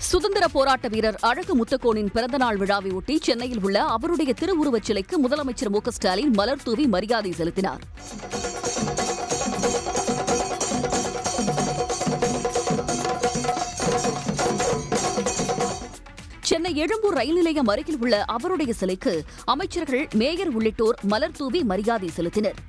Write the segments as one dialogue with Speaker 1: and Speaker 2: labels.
Speaker 1: சுதந்திர போராட்ட வீரர் அழகு முத்துக்கோனின் பிறந்தநாள் விழாவையொட்டி சென்னையில் உள்ள அவருடைய திருவுருவச் சிலைக்கு முதலமைச்சர் மு க ஸ்டாலின் மலர் தூவி மரியாதை செலுத்தினார். சென்னை எழும்பூர் ரயில் நிலையம் அருகில் உள்ள அவருடைய சிலைக்கு அமைச்சர்கள், மேயர் உள்ளிட்டோர் மலர் தூவி மரியாதை செலுத்தினர்.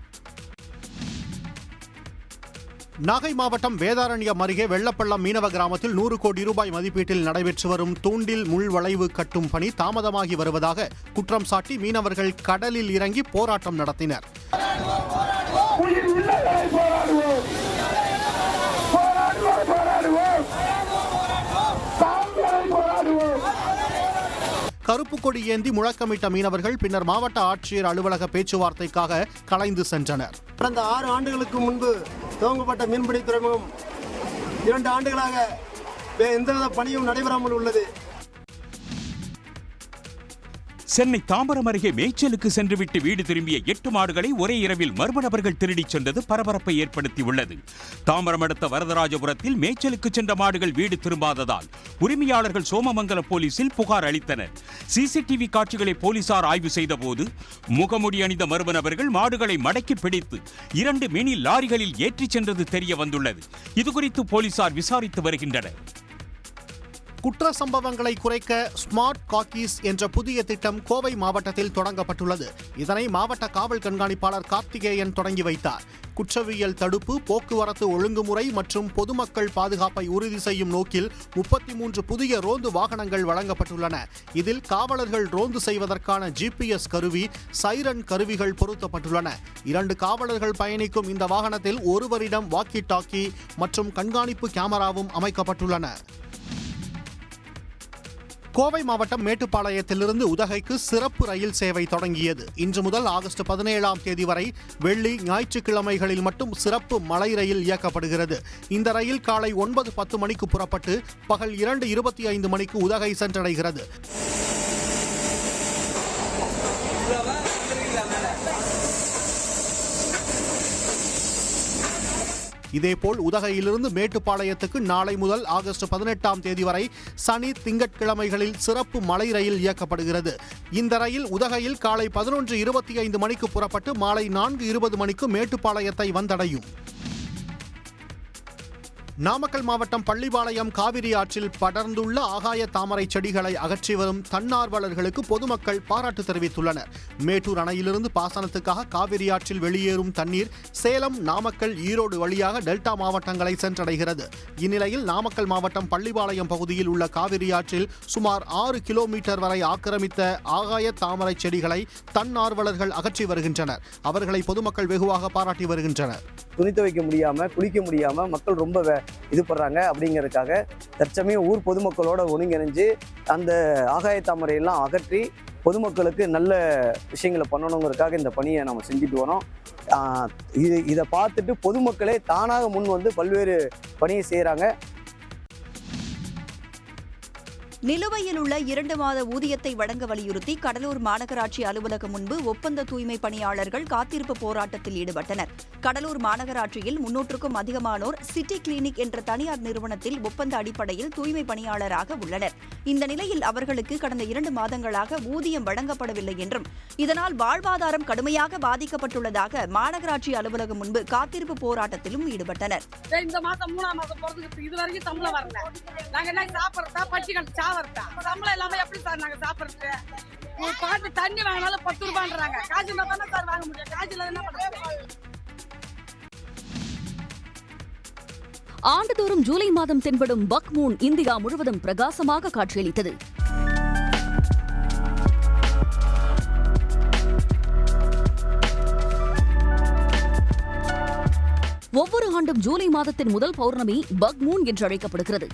Speaker 2: நாகை மாவட்டம் வேதாரண்யம் அருகே வெள்ளப்பள்ளம் மீனவ கிராமத்தில் 100 கோடி ரூபாய் மதிப்பீட்டில் நடைபெற்று வரும் தூண்டில் முள்வளைவு கட்டும் பணி தாமதமாகி வருவதாக குற்றம் சாட்டி மீனவர்கள் கடலில் இறங்கி போராட்டம் நடத்தினர். கருப்பு கொடி ஏந்தி முழக்கமிட்ட மீனவர்கள் பின்னர் மாவட்ட ஆட்சியர் அலுவலக பேச்சுவார்த்தைக்காக கலைந்து சென்றனர்.
Speaker 3: கடந்த 6 ஆண்டுகளுக்கு முன்பு துவங்கப்பட்ட மீன்பிடி துறைமுகம் 2 ஆண்டுகளாக எந்தவித பணியும் நடைபெறாமல் உள்ளது.
Speaker 4: சென்னை தாம்பரம் அருகே மேய்ச்சலுக்கு சென்றுவிட்டு வீடு திரும்பிய 8 மாடுகளை ஒரே இரவில் மர்ம நபர்கள் திருடிச் சென்றது பரபரப்பை ஏற்படுத்தியுள்ளது. தாம்பரம் அடுத்த வரதராஜபுரத்தில் மேய்ச்சலுக்கு சென்ற மாடுகள் வீடு திரும்பாததால் உரிமையாளர்கள் சோமமங்கலம் போலீசில் புகார் அளித்தனர். சிசிடிவி காட்சிகளை போலீசார் ஆய்வு செய்தபோது முகமுடி அணிந்த மர்ம நபர்கள் மாடுகளை மடக்கி பிடித்து 2 மினி லாரிகளில் ஏற்றிச் சென்றது தெரிய வந்துள்ளது. இதுகுறித்து போலீசார் விசாரித்து வருகின்றனர்.
Speaker 2: குற்ற சம்பவங்களை குறைக்க ஸ்மார்ட் காக்கீஸ் என்ற புதிய திட்டம் கோவை மாவட்டத்தில் தொடங்கப்பட்டுள்ளது. இதனை மாவட்ட காவல் கண்காணிப்பாளர் கார்த்திகேயன் தொடங்கி வைத்தார். குற்றவியல் தடுப்பு, போக்குவரத்து ஒழுங்குமுறை மற்றும் பொதுமக்கள் பாதுகாப்பை உறுதி செய்யும் நோக்கில் 33 புதிய ரோந்து வாகனங்கள் வழங்கப்பட்டுள்ளன. இதில் காவலர்கள் ரோந்து செய்வதற்கான GPS கருவி, சைரன் கருவிகள் பொருத்தப்பட்டுள்ளன. 2 காவலர்கள் பயணிக்கும் இந்த வாகனத்தில் ஒருவரிடம் வாக்கி டாக்கி மற்றும் கண்காணிப்பு கேமராவும் அமைக்கப்பட்டுள்ளன. கோவை மாவட்டம் மேட்டுப்பாளையத்திலிருந்து உதகைக்கு சிறப்பு ரயில் சேவை தொடங்கியது. இன்று முதல் ஆகஸ்ட் 17ஆம் தேதி வரை வெள்ளி, ஞாயிற்றுக்கிழமைகளில் மட்டும் சிறப்பு மலை ரயில் இயக்கப்படுகிறது. இந்த ரயில் காலை 9:10 மணிக்கு புறப்பட்டு பகல் 2:25 மணிக்கு உதகை சென்றடைகிறது. இதேபோல் உதகையிலிருந்து மேட்டுப்பாளையத்துக்கு நாளை முதல் ஆகஸ்ட் 18ஆம் தேதி வரை சனி, திங்கட்கிழமைகளில் சிறப்பு மலை ரயில் இயக்கப்படுகிறது. இந்த ரயில் உதகையில் காலை 11:25 மணிக்கு புறப்பட்டு மாலை 4:20 மணிக்கு மேட்டுப்பாளையத்தை வந்தடையும். நாமக்கல் மாவட்டம் பள்ளிப்பாளையம் காவிரி ஆற்றில் படர்ந்துள்ள ஆகாய தாமரை செடிகளை அகற்றி வரும் தன்னார்வலர்களுக்கு பொதுமக்கள் பாராட்டு தெரிவித்துள்ளனர். மேட்டூர் அணையிலிருந்து பாசனத்துக்காக காவிரி ஆற்றில் வெளியேறும் தண்ணீர் சேலம், நாமக்கல், ஈரோடு வழியாக டெல்டா மாவட்டங்களை சென்றடைகிறது. இந்நிலையில் நாமக்கல் மாவட்டம் பள்ளிப்பாளையம் பகுதியில் உள்ள காவிரி ஆற்றில் சுமார் 6 கிலோமீட்டர் வரை ஆக்கிரமித்த ஆகாய தாமரை செடிகளை தன்னார்வலர்கள் அகற்றி வருகின்றனர். அவர்களை பொதுமக்கள் வெகுவாக பாராட்டி வருகின்றனர்.
Speaker 3: துணி துவைக்க முடியாம, குளிக்க முடியாம மக்கள் ரொம்ப இது பண்றாங்க. அப்படிங்கிறதுக்காக தற்சமயம் ஊர் பொதுமக்களோட ஒருங்கிணைஞ்சு அந்த ஆகாய தாமரையெல்லாம் அகற்றி பொதுமக்களுக்கு நல்ல விஷயங்களை பண்ணணுங்கிறதுக்காக இந்த பணியை நம்ம செஞ்சுட்டு வரோம். இதை பார்த்துட்டு பொதுமக்களே தானாக முன் வந்து பல்வேறு பணியை செய்கிறாங்க.
Speaker 5: நிலுவையில் உள்ள 2 மாத ஊதியத்தை வழங்க வலியுறுத்தி கடலூர் மாநகராட்சி அலுவலகம் முன்பு ஒப்பந்த தூய்மை பணியாளர்கள் காத்திருப்பு போராட்டத்தில் ஈடுபட்டனர். கடலூர் மாநகராட்சியில் 300க்கும் அதிகமானோர் சிட்டி கிளினிக் என்ற தனியார் நிறுவனத்தில் ஒப்பந்த அடிப்படையில் தூய்மை பணியாளராக உள்ளனர். இந்த நிலையில் அவர்களுக்கு கடந்த 2 மாதங்களாக ஊதியம் வழங்கப்படவில்லை என்றும் இதனால் வாழ்வாதாரம் கடுமையாக பாதிக்கப்பட்டுள்ளதாக மாநகராட்சி அலுவலகம் முன்பு காத்திருப்பு போராட்டத்திலும் ஈடுபட்டனர்.
Speaker 6: இந்த மாதம் 3ஆம் மாதம் போறதுக்கு இதுவரைக்கும் சம்பளம் வரல. நாங்க என்ன சாப்பிடுறதா, பச்சிகள் சம்பளம் இல்லாம எப்படி சார் நாங்க சாப்பிடுறது? பாட்டு தண்ணி வாங்கினாலும் 10 ரூபான்றாங்க. காசு இருந்தா தானே சார் வாங்க முடியும். காசு இல்லாத என்ன பண்றது?
Speaker 1: ஆண்டுதோறும் ஜூலை மாதம் தென்படும் பக் மூன் இந்தியா முழுவதும் பிரகாசமாக காட்சியளித்தது. ஒவ்வொரு ஆண்டும் ஜூலை மாதத்தின் முதல் பௌர்ணமி பக் மூன் என்று அழைக்கப்படுகிறது.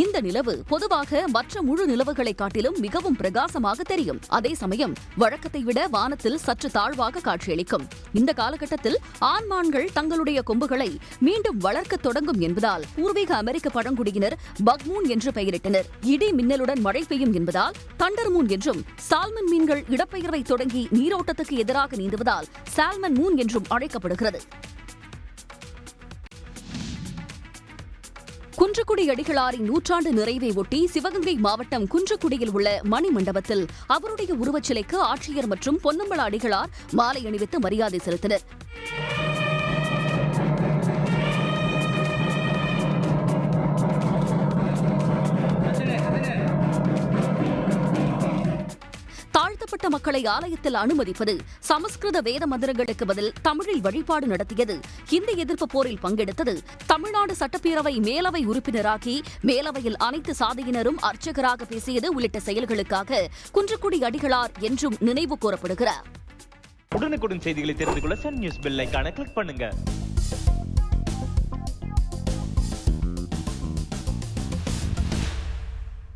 Speaker 1: இந்த நிலவு பொதுவாக மற்ற முழு நிலவுகளை காட்டிலும் மிகவும் பிரகாசமாக தெரியும். அதே சமயம் வழக்கத்தை விட வானத்தில் சற்று தாழ்வாக காட்சியளிக்கும். இந்த காலகட்டத்தில் ஆண்மான்கள் தங்களுடைய கொம்புகளை மீண்டும் வளர்க்க தொடங்கும் என்பதால் பூர்வீக அமெரிக்க பழங்குடியினர் பக் மூன் என்று பெயரிட்டனர். இடி மின்னலுடன் மழை பெய்யும் என்பதால் தண்டர் மூன் என்றும், சால்மன் மீன்கள் இடப்பெயர்வை தொடங்கி நீரோட்டத்துக்கு எதிராக நீந்துவதால் சால்மன் மூன் என்றும் அழைக்கப்படுகிறது. குன்றக்குடி அடிகளாரின் நூற்றாண்டு நிறைவை ஒட்டி சிவகங்கை மாவட்டம் குன்றக்குடியில் உள்ள மணி மண்டபத்தில் அவருடைய உருவச்சிலைக்கு ஆட்சியர் மற்றும் பொன்னம்பல அடிகளார் மாலை அணிவித்து மரியாதை செலுத்தினர். தாழ்த்தப்பட்ட மக்களை ஆலயத்தில் அனுமதிப்பது, சமஸ்கிருத வேத மந்திரங்களுக்கு பதில் தமிழில் வழிபாடு நடத்தியது, இந்தி எதிர்ப்பு போரில் பங்கெடுத்தது, தமிழ்நாடு சட்டப்பேரவை மேலவை உறுப்பினராகி மேலவையில் அனைத்து சாதியினரும் அர்ச்சகராக பேசியது உள்ளிட்ட செயல்களுக்காக குன்றக்குடி அடிகளார் என்றும் நினைவு கூறப்படுகிறார்.
Speaker 7: உடனுக்குடன் செய்திகளை தெரிந்து கொள்ள சன் நியூஸ் பெல் ஐகானை கிளிக் பண்ணுங்க.